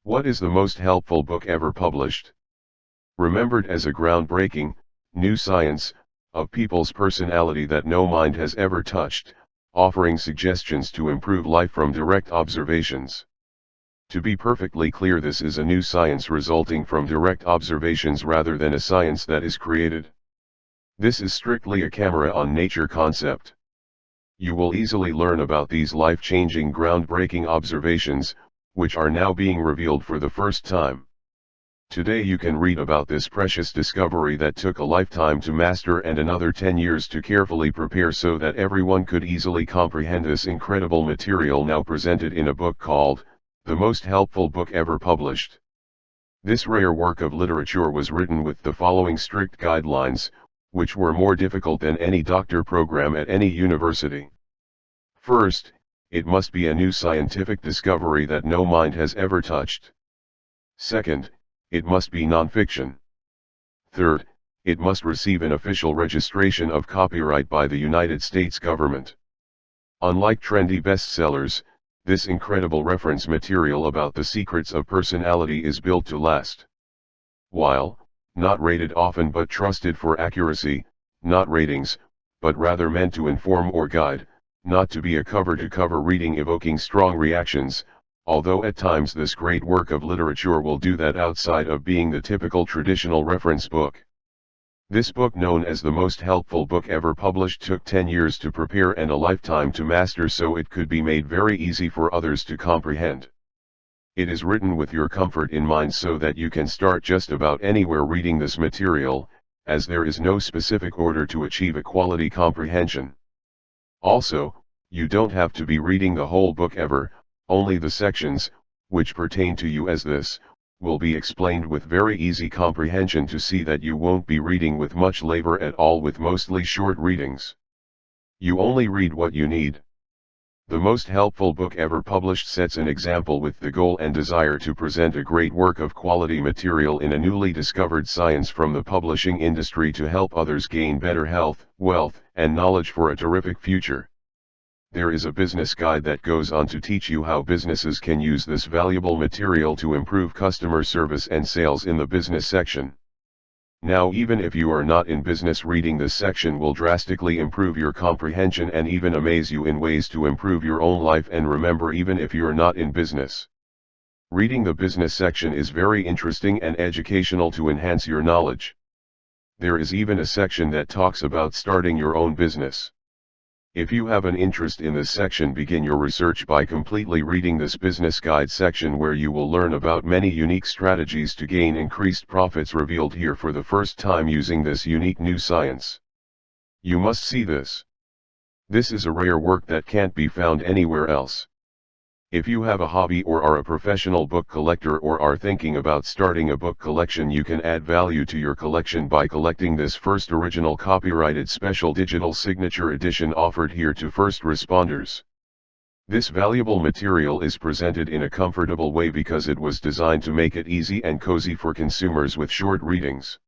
What is the most helpful book ever published? Remembered as a groundbreaking, new science, of people's personality that no mind has ever touched, offering suggestions to improve life from direct observations. To be perfectly clear, this is a new science resulting from direct observations rather than a science that is created. This is strictly a camera on nature concept. You will easily learn about these life-changing groundbreaking observations, which are now being revealed for the first time. Today you can read about this precious discovery that took a lifetime to master and another 10 years to carefully prepare so that everyone could easily comprehend this incredible material now presented in a book called, The Most Helpful Book Ever Published. This rare work of literature was written with the following strict guidelines, which were more difficult than any doctor program at any university. First, it must be a new scientific discovery that no mind has ever touched. Second, it must be non-fiction. Third, it must receive an official registration of copyright by the United States government. Unlike trendy bestsellers, this incredible reference material about the secrets of personality is built to last. While, not rated often but trusted for accuracy, not ratings, but rather meant to inform or guide, not to be a cover-to-cover reading evoking strong reactions, although at times this great work of literature will do that outside of being the typical traditional reference book. This book, known as the most helpful book ever published, took 10 years to prepare and a lifetime to master so it could be made very easy for others to comprehend. It is written with your comfort in mind so that you can start just about anywhere reading this material, as there is no specific order to achieve a quality comprehension. Also, you don't have to be reading the whole book ever, only the sections, which pertain to you, as this, will be explained with very easy comprehension to see that you won't be reading with much labor at all with mostly short readings. You only read what you need. The most helpful book ever published sets an example with the goal and desire to present a great work of quality material in a newly discovered science from the publishing industry to help others gain better health, wealth, and knowledge for a terrific future. There is a business guide that goes on to teach you how businesses can use this valuable material to improve customer service and sales in the business section. Now, even if you are not in business, reading this section will drastically improve your comprehension and even amaze you in ways to improve your own life. And remember, even if you're not in business, reading the business section is very interesting and educational to enhance your knowledge. There is even a section that talks about starting your own business. If you have an interest in this section, begin your research by completely reading this business guide section, where you will learn about many unique strategies to gain increased profits revealed here for the first time using this unique new science. You must see this. This is a rare work that can't be found anywhere else. If you have a hobby or are a professional book collector or are thinking about starting a book collection, you can add value to your collection by collecting this first original copyrighted special digital signature edition offered here to first responders. This valuable material is presented in a comfortable way because it was designed to make it easy and cozy for consumers with short readings.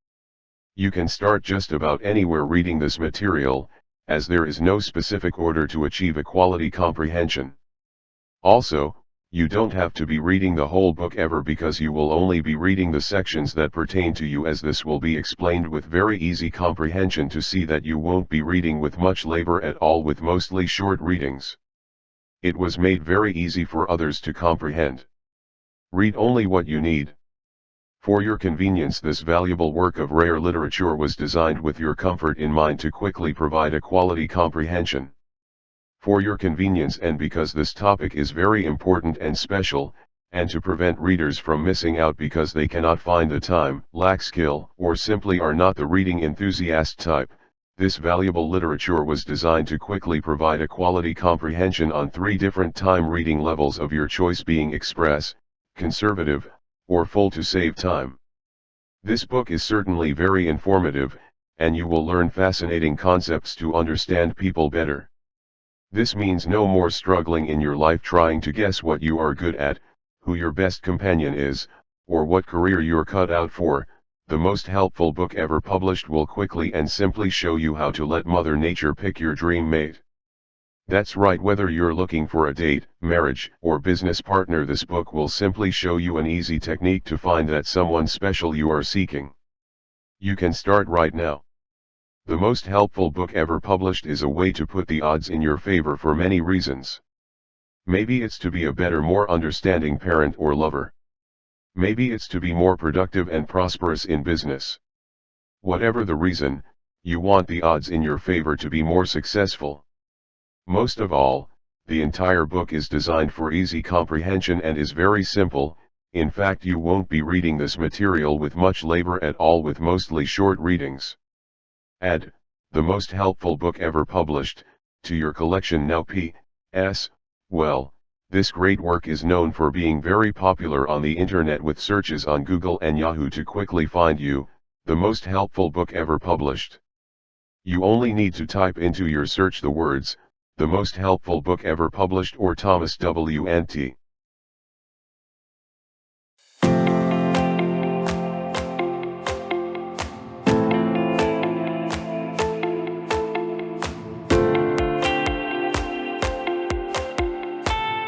You can start just about anywhere reading this material, as there is no specific order to achieve a quality comprehension. Also, you don't have to be reading the whole book ever, because you will only be reading the sections that pertain to you, as this will be explained with very easy comprehension to see that you won't be reading with much labor at all with mostly short readings. It was made very easy for others to comprehend. Read only what you need. For your convenience, this valuable work of rare literature was designed with your comfort in mind to quickly provide a quality comprehension. For your convenience, and because this topic is very important and special, and to prevent readers from missing out because they cannot find the time, lack skill, or simply are not the reading enthusiast type, this valuable literature was designed to quickly provide a quality comprehension on 3 different time reading levels of your choice, being express, conservative, or full to save time. This book is certainly very informative, and you will learn fascinating concepts to understand people better. This means no more struggling in your life trying to guess what you are good at, who your best companion is, or what career you're cut out for. The most helpful book ever published will quickly and simply show you how to let Mother Nature pick your dream mate. That's right, whether you're looking for a date, marriage, or business partner, this book will simply show you an easy technique to find that someone special you are seeking. You can start right now. The most helpful book ever published is a way to put the odds in your favor for many reasons. Maybe it's to be a better, more understanding parent or lover. Maybe it's to be more productive and prosperous in business. Whatever the reason, you want the odds in your favor to be more successful. Most of all, the entire book is designed for easy comprehension and is very simple. In fact, you won't be reading this material with much labor at all, with mostly short readings. Add the most helpful book ever published to your collection now. P.S. Well, this great work is known for being very popular on the internet, with searches on Google and Yahoo to quickly find you, the most helpful book ever published. You only need to type into your search the words, the most helpful book ever published, or Thomas W ANTTI.